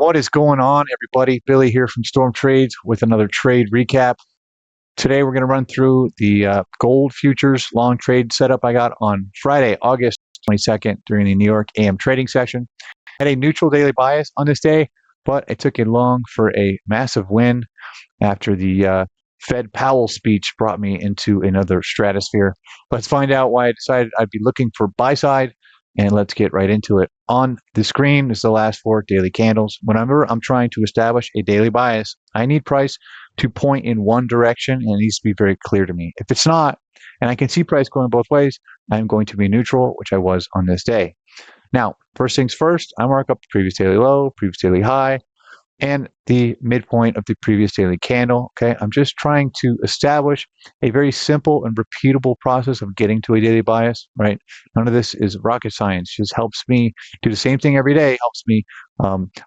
What is going on, everybody? Billy here from Storm Trades with another trade recap. Today we're going to run through the gold futures long trade setup I got on Friday, August 22nd during the New York AM trading session. Had a neutral daily bias on this day, but it took it long for a massive win after the Fed Powell speech brought me into another stratosphere. Let's find out why I decided I'd be looking for buy side, and let's get right into it. On the screen is the last 4 daily candles. Whenever I'm trying to establish a daily bias, I need price to point in one direction, and it needs to be very clear to me. If it's not, and I can see price going both ways, I'm going to be neutral, which I was on this day. Now, first things first, I mark up the previous daily low, previous daily high, and the midpoint of the previous daily candle. Okay, I'm just trying to establish a very simple and repeatable process of getting to a daily bias, right? None of this is rocket science. Just helps me do the same thing every day, helps me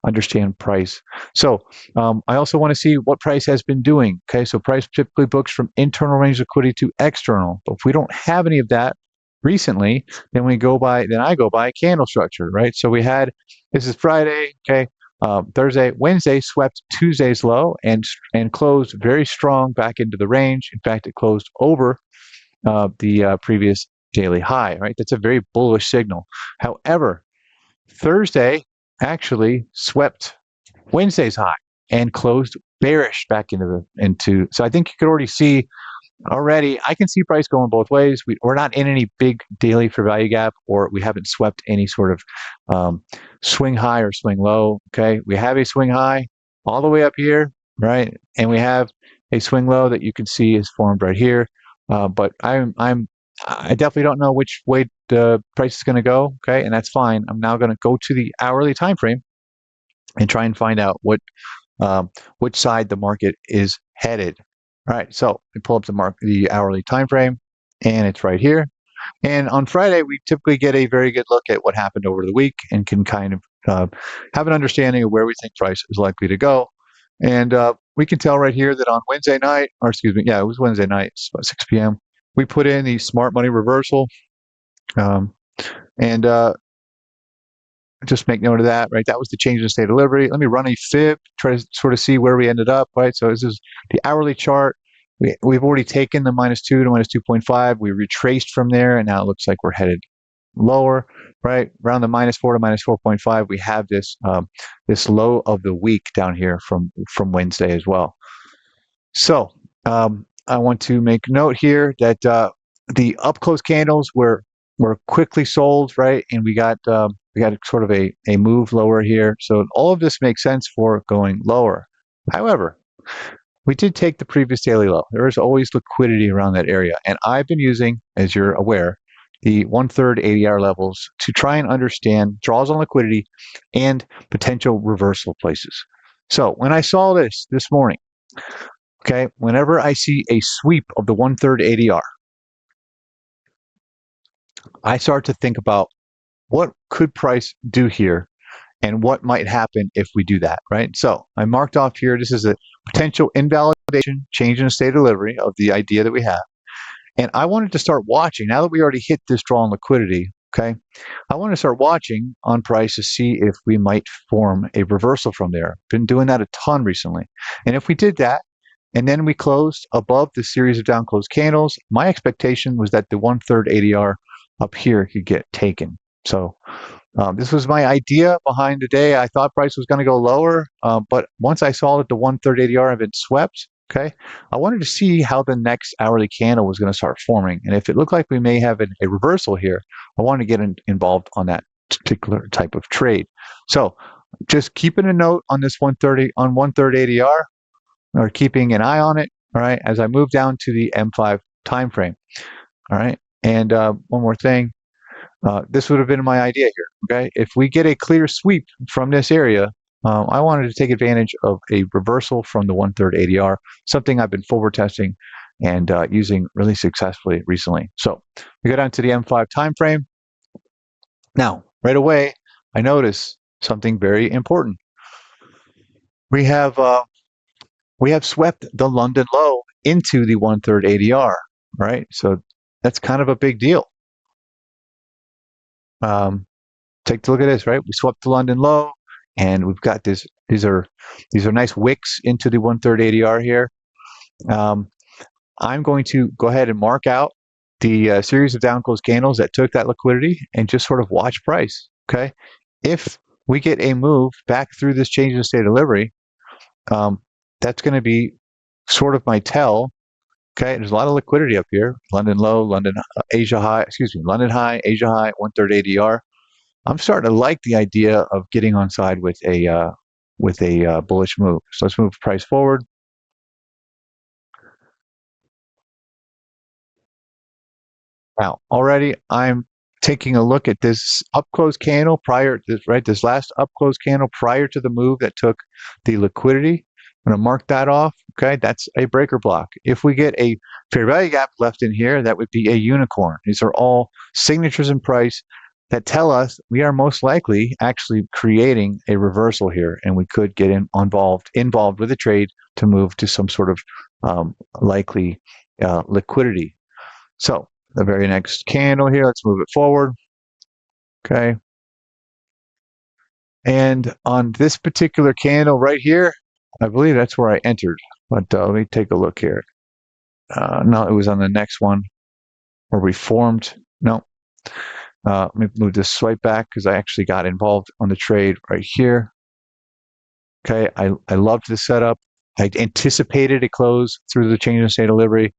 understand price. So I also want to see what price has been doing. Okay, so price typically books from internal range liquidity to external, but if we don't have any of that recently, then I go by candle structure, right? So this is Friday, okay? Thursday, Wednesday swept Tuesday's low and closed very strong back into the range. In fact, it closed over the previous daily high, right? That's a very bullish signal. However, Thursday actually swept Wednesday's high and closed bearish back into. So I think you could already see already, I can see price going both ways. We're not in any big daily for value gap, or we haven't swept any sort of swing high or swing low. Okay, we have a swing high all the way up here, right? And we have a swing low that you can see is formed right here. But I definitely don't know which way the price is going to go. Okay, and that's fine. I'm now going to go to the hourly time frame and try and find out which side the market is headed. All right, so we pull up the hourly time frame, and it's right here. And on Friday, we typically get a very good look at what happened over the week and can kind of have an understanding of where we think price is likely to go. And we can tell right here that on Wednesday night, or excuse me, yeah, it was Wednesday night, it's about 6 p.m., we put in the smart money reversal. Just make note of that, right? That was the change in state delivery. Let me run a fib, try to sort of see where we ended up, right? So this is the hourly chart. We've already taken the -2 to -2.5. We retraced from there, and now it looks like we're headed lower, right? Around the -4 to -4.5, we have this this low of the week down here from Wednesday as well. So I want to make note here that the up close candles were quickly sold, right? And we got sort of a move lower here. So all of this makes sense for going lower. However, we did take the previous daily low. There is always liquidity around that area. And I've been using, as you're aware, the 1/3 ADR levels to try and understand draws on liquidity and potential reversal places. So when I saw this morning, okay, whenever I see a sweep of the 1/3 ADR, I start to think about what could price do here and what might happen if we do that, right? So I marked off here, this is a potential invalidation, change in the state of delivery of the idea that we have. And I wanted to start watching, now that we already hit this draw on liquidity, okay, I want to start watching on price to see if we might form a reversal from there. Been doing that a ton recently. And if we did that, and then we closed above the series of down closed candles, my expectation was that the 1/3 ADR up here could get taken. So this was my idea behind the day. I thought price was going to go lower, but once I saw that the 1/3 ADR had been swept, okay, I wanted to see how the next hourly candle was going to start forming. And if it looked like we may have a reversal here, I wanted to get involved on that particular type of trade. So just keeping a note on this 1/3 ADR, or keeping an eye on it, all right, as I move down to the M5 time frame. All right, and one more thing. This would have been my idea here, okay? If we get a clear sweep from this area, I wanted to take advantage of a reversal from the 1/3 ADR, something I've been forward testing and using really successfully recently. So we go down to the M5 time frame. Now, right away, I notice something very important. We have swept the London low into the 1/3 ADR, right? So that's kind of a big deal. Take a look at this, right? We swept the London low, and we've got this These are nice wicks into the 1/3 ADR here. I'm going to go ahead and mark out the series of down close candles that took that liquidity and just sort of watch price. Okay, if we get a move back through this change in state of delivery, that's going to be sort of my tell. Okay, there's a lot of liquidity up here. London low, London Asia high. Excuse me, London high, Asia high, 1/3 ADR. I'm starting to like the idea of getting on side with a bullish move. So let's move price forward. Now, already I'm taking a look at this up close candle prior to this last up close candle prior to the move that took the liquidity. I'm going to mark that off. Okay, that's a breaker block. If we get a fair value gap left in here, that would be a unicorn. These are all signatures in price that tell us we are most likely actually creating a reversal here, and we could get involved with a trade to move to some sort of likely liquidity. So the very next candle here, let's move it forward. Okay. And on this particular candle right here, I believe that's where I entered. But let me take a look here. No, it was on the next one where we formed. No. Let me move this swipe back because I actually got involved on the trade right here. Okay, I loved the setup. I anticipated a close through the change in state of delivery.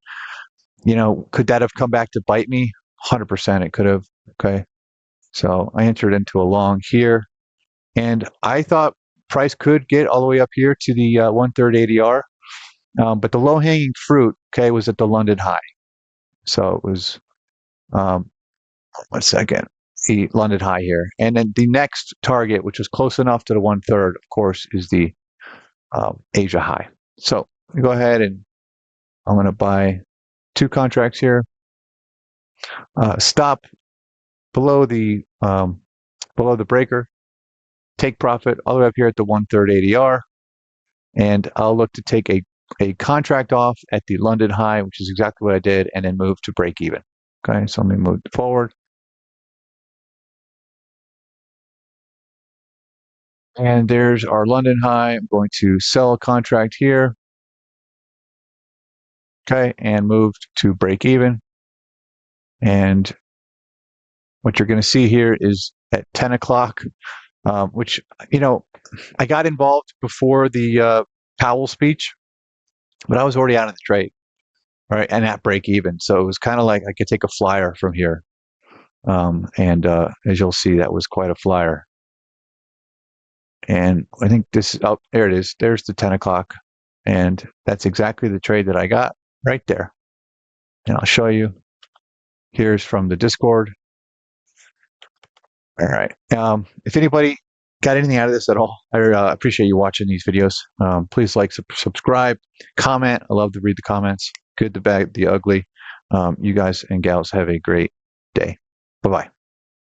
Could that have come back to bite me? 100% it could have. Okay. So I entered into a long here, and I thought price could get all the way up here to the 1/3 ADR, but the low-hanging fruit, okay, was at the London high. So it was, 1 second, the London high here, and then the next target, which was close enough to the 1/3, of course, is the Asia high. So go ahead and I'm going to buy 2 contracts here. Stop below the breaker, take profit all the way up here at the 1/3 ADR, and I'll look to take a contract off at the London high, which is exactly what I did, and then move to break even. Okay, so let me move forward. And there's our London high. I'm going to sell a contract here. Okay, and move to break even. And what you're going to see here is at 10 o'clock, which, I got involved before the Powell speech, but I was already out of the trade, right, and at break even. So it was kind of like I could take a flyer from here. And as you'll see, that was quite a flyer. And I think this, oh, there it is. There's the 10 o'clock. And that's exactly the trade that I got right there. And I'll show you. Here's from the Discord. All right. If anybody got anything out of this at all, I appreciate you watching these videos. Please like, subscribe, comment. I love to read the comments. Good, the bad, the ugly. You guys and gals have a great day. Bye-bye.